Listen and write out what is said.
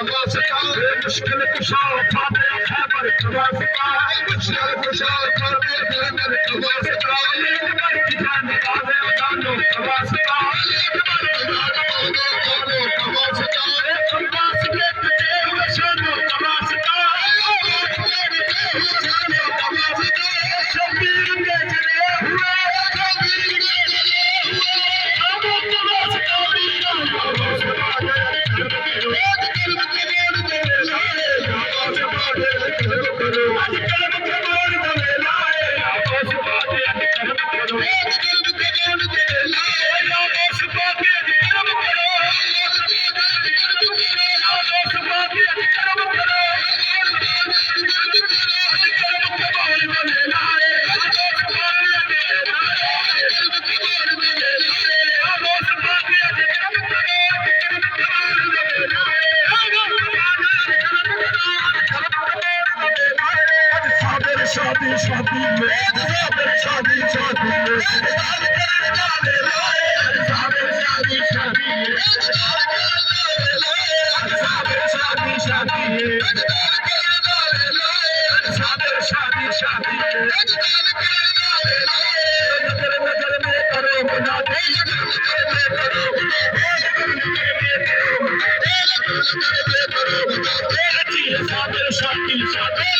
मुश्किल कुशा फाते खैबर खवासता मुश्किल कुशा फाते खैबर खवासता एक बार की जान आवे जानो खवासता एक बार की जान आवे जानो खवासता खवास के ते वशनो खवासता जानो खवासता शबीर के जले हुए शबीर के जले हुए अब खवासता वीरा खवासता शादी शादी में शादी शादी में शादी शादी शादी शादी नगर नगर में करो बना दे शादी शादी